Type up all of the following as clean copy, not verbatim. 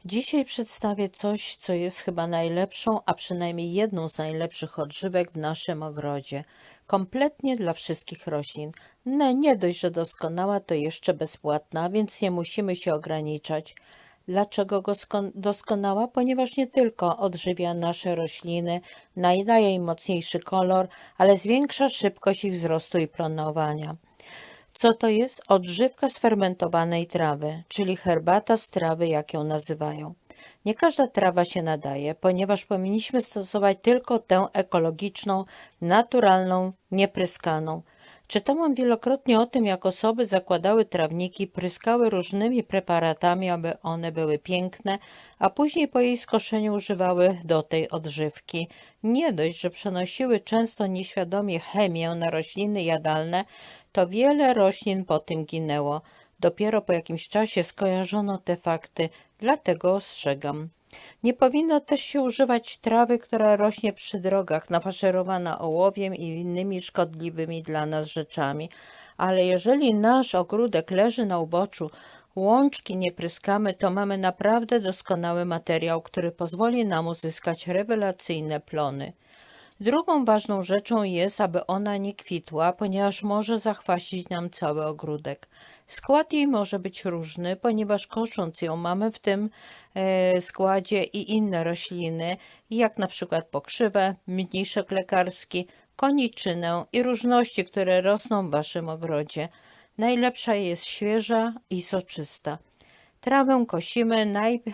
Dzisiaj przedstawię coś, co jest chyba najlepszą, a przynajmniej jedną z najlepszych odżywek w naszym ogrodzie. Kompletnie dla wszystkich roślin. No, nie dość, że doskonała, to jeszcze bezpłatna, więc nie musimy się ograniczać. Dlaczego doskonała? Ponieważ nie tylko odżywia nasze rośliny, nadaje im mocniejszy kolor, ale zwiększa szybkość ich wzrostu i planowania. Co to jest? Odżywka z fermentowanej trawy, czyli herbata z trawy, jak ją nazywają. Nie każda trawa się nadaje, ponieważ powinniśmy stosować tylko tę ekologiczną, naturalną, niepryskaną. Czytałam wielokrotnie o tym, jak osoby zakładały trawniki, pryskały różnymi preparatami, aby one były piękne, a później po jej skoszeniu używały do tej odżywki. Nie dość, że przenosiły często nieświadomie chemię na rośliny jadalne, to wiele roślin po tym ginęło. Dopiero po jakimś czasie skojarzono te fakty, dlatego ostrzegam. Nie powinno też się używać trawy, która rośnie przy drogach, nafaszerowana ołowiem i innymi szkodliwymi dla nas rzeczami. Ale jeżeli nasz ogródek leży na uboczu, łączki nie pryskamy, to mamy naprawdę doskonały materiał, który pozwoli nam uzyskać rewelacyjne plony. Drugą ważną rzeczą jest, aby ona nie kwitła, ponieważ może zachwaścić nam cały ogródek. Skład jej może być różny, ponieważ kosząc ją mamy w tym składzie i inne rośliny, jak na przykład pokrzywę, mniszek lekarski, koniczynę i różności, które rosną w waszym ogrodzie. Najlepsza jest świeża i soczysta. Trawę kosimy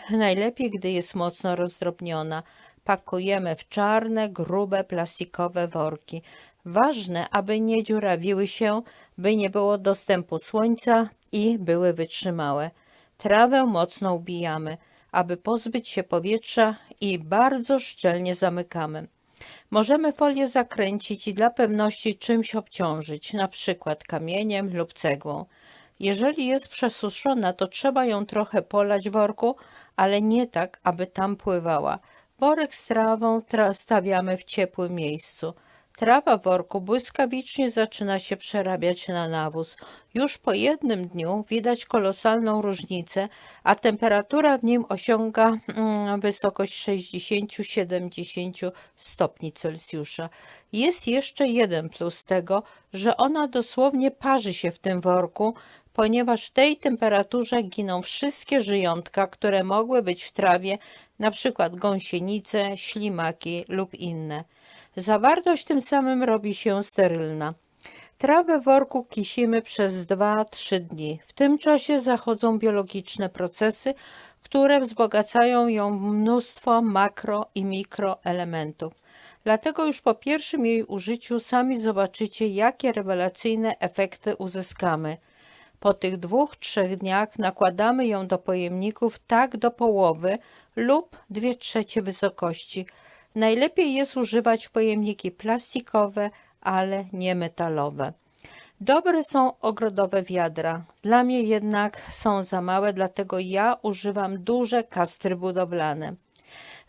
najlepiej, gdy jest mocno rozdrobniona. Pakujemy w czarne, grube, plastikowe worki. Ważne, aby nie dziurawiły się, by nie było dostępu słońca i były wytrzymałe. Trawę mocno ubijamy, aby pozbyć się powietrza i bardzo szczelnie zamykamy. Możemy folię zakręcić i dla pewności czymś obciążyć, na przykład kamieniem lub cegłą. Jeżeli jest przesuszona, to trzeba ją trochę polać w worku, ale nie tak, aby tam pływała. Worek z trawą stawiamy w ciepłym miejscu. Trawa w worku błyskawicznie zaczyna się przerabiać na nawóz. Już po jednym dniu widać kolosalną różnicę, a temperatura w nim osiąga wysokość 60-70 stopni Celsjusza. Jest jeszcze jeden plus tego, że ona dosłownie parzy się w tym worku, ponieważ w tej temperaturze giną wszystkie żyjątka, które mogły być w trawie, na przykład gąsienice, ślimaki lub inne. Zawartość tym samym robi się sterylna. Trawę w worku kisimy przez 2-3 dni. W tym czasie zachodzą biologiczne procesy, które wzbogacają ją w mnóstwo makro i mikroelementów. Dlatego już po pierwszym jej użyciu sami zobaczycie, jakie rewelacyjne efekty uzyskamy. Po tych 2-3 dniach nakładamy ją do pojemników tak do połowy lub 2/3 wysokości. Najlepiej jest używać pojemniki plastikowe, ale nie metalowe. Dobre są ogrodowe wiadra. Dla mnie jednak są za małe, dlatego ja używam duże kastry budowlane.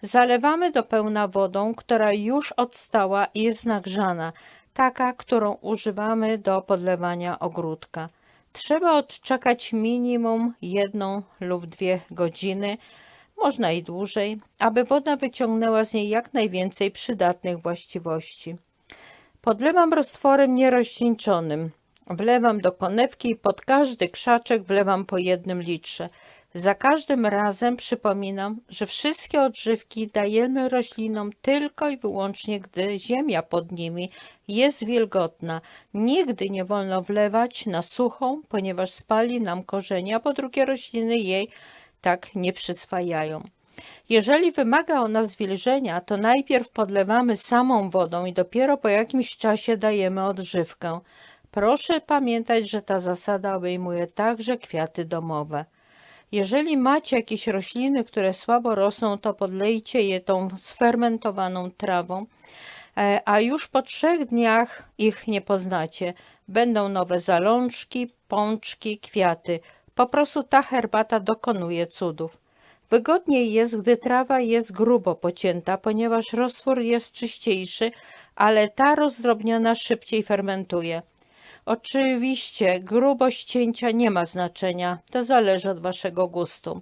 Zalewamy do pełna wodą, która już odstała i jest nagrzana, taka, którą używamy do podlewania ogródka. Trzeba odczekać minimum 1 lub 2 godziny, można i dłużej, aby woda wyciągnęła z niej jak najwięcej przydatnych właściwości. Podlewam roztworem nierozcieńczonym. Wlewam do konewki i pod każdy krzaczek wlewam po 1 litrze. Za każdym razem przypominam, że wszystkie odżywki dajemy roślinom tylko i wyłącznie, gdy ziemia pod nimi jest wilgotna. Nigdy nie wolno wlewać na suchą, ponieważ spali nam korzenie, a po drugie rośliny jej tak nie przyswajają. Jeżeli wymaga ona zwilżenia, to najpierw podlewamy samą wodą i dopiero po jakimś czasie dajemy odżywkę. Proszę pamiętać, że ta zasada obejmuje także kwiaty domowe. Jeżeli macie jakieś rośliny, które słabo rosną, to podlejcie je tą sfermentowaną trawą, a już po 3 dniach ich nie poznacie. Będą nowe zalążki, pączki, kwiaty. Po prostu ta herbata dokonuje cudów. Wygodniej jest, gdy trawa jest grubo pocięta, ponieważ roztwór jest czyściejszy, ale ta rozdrobniona szybciej fermentuje. Oczywiście grubość cięcia nie ma znaczenia, to zależy od waszego gustu.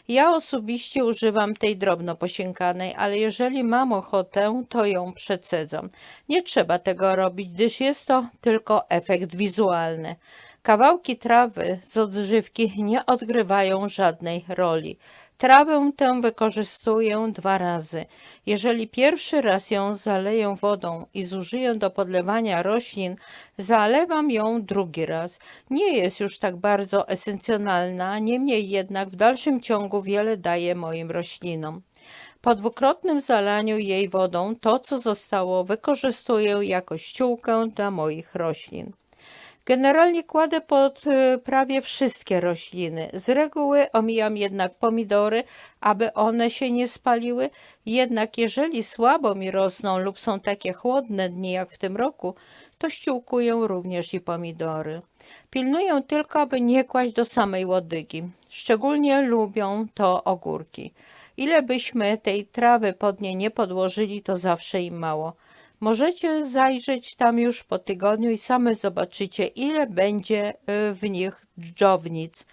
Ja osobiście używam tej drobno posiękanej, ale jeżeli mam ochotę, to ją przecedzam. Nie trzeba tego robić, gdyż jest to tylko efekt wizualny. Kawałki trawy z odżywki nie odgrywają żadnej roli. Trawę tę wykorzystuję 2 razy. Jeżeli pierwszy raz ją zaleję wodą i zużyję do podlewania roślin, zalewam ją drugi raz. Nie jest już tak bardzo esencjonalna, niemniej jednak w dalszym ciągu wiele daje moim roślinom. Po dwukrotnym zalaniu jej wodą to, co zostało, wykorzystuję jako ściółkę dla moich roślin. Generalnie kładę pod prawie wszystkie rośliny. Z reguły omijam jednak pomidory, aby one się nie spaliły. Jednak jeżeli słabo mi rosną lub są takie chłodne dni jak w tym roku, to ściółkuję również i pomidory. Pilnuję tylko, aby nie kłaść do samej łodygi. Szczególnie lubią to ogórki. Ile byśmy tej trawy pod nie nie podłożyli, to zawsze im mało. Możecie zajrzeć tam już po tygodniu i same zobaczycie, ile będzie w nich dżdżownic.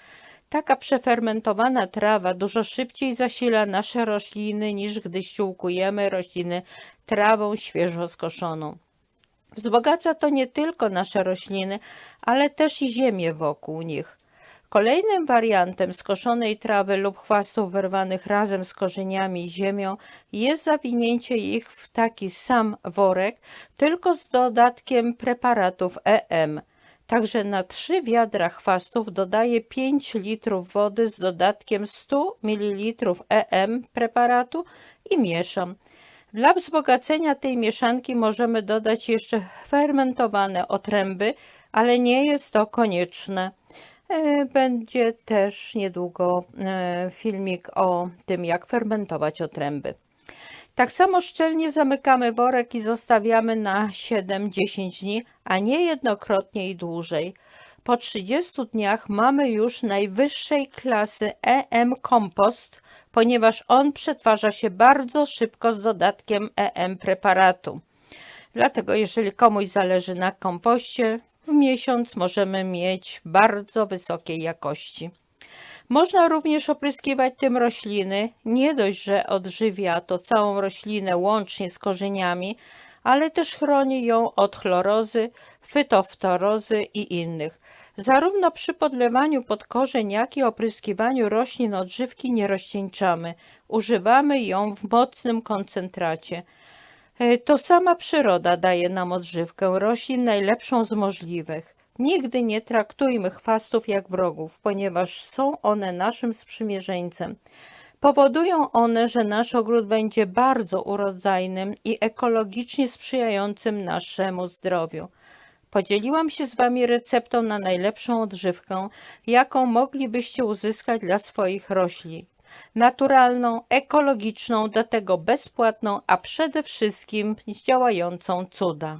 Taka przefermentowana trawa dużo szybciej zasila nasze rośliny, niż gdy ściółkujemy rośliny trawą świeżo skoszoną. Wzbogaca to nie tylko nasze rośliny, ale też i ziemię wokół nich. Kolejnym wariantem skoszonej trawy lub chwastów wyrwanych razem z korzeniami i ziemią jest zawinięcie ich w taki sam worek, tylko z dodatkiem preparatów EM. Także na 3 wiadra chwastów dodaję 5 litrów wody z dodatkiem 100 ml EM preparatu i mieszam. Dla wzbogacenia tej mieszanki możemy dodać jeszcze fermentowane otręby, ale nie jest to konieczne. Będzie też niedługo filmik o tym, jak fermentować otręby. Tak samo szczelnie zamykamy worek i zostawiamy na 7-10 dni, a nie jednokrotnie i dłużej. Po 30 dniach mamy już najwyższej klasy EM kompost, ponieważ on przetwarza się bardzo szybko z dodatkiem EM preparatu. Dlatego jeżeli komuś zależy na kompoście, w miesiąc możemy mieć bardzo wysokiej jakości. Można również opryskiwać tym rośliny. Nie dość, że odżywia to całą roślinę łącznie z korzeniami, ale też chroni ją od chlorozy, fytoftozy i innych. Zarówno przy podlewaniu pod korzeń, jak i opryskiwaniu roślin odżywki nie rozcieńczamy. Używamy ją w mocnym koncentracie. To sama przyroda daje nam odżywkę roślin najlepszą z możliwych. Nigdy nie traktujmy chwastów jak wrogów, ponieważ są one naszym sprzymierzeńcem. Powodują one, że nasz ogród będzie bardzo urodzajnym i ekologicznie sprzyjającym naszemu zdrowiu. Podzieliłam się z Wami receptą na najlepszą odżywkę, jaką moglibyście uzyskać dla swoich roślin. Naturalną, ekologiczną, do tego bezpłatną, a przede wszystkim działającą cuda.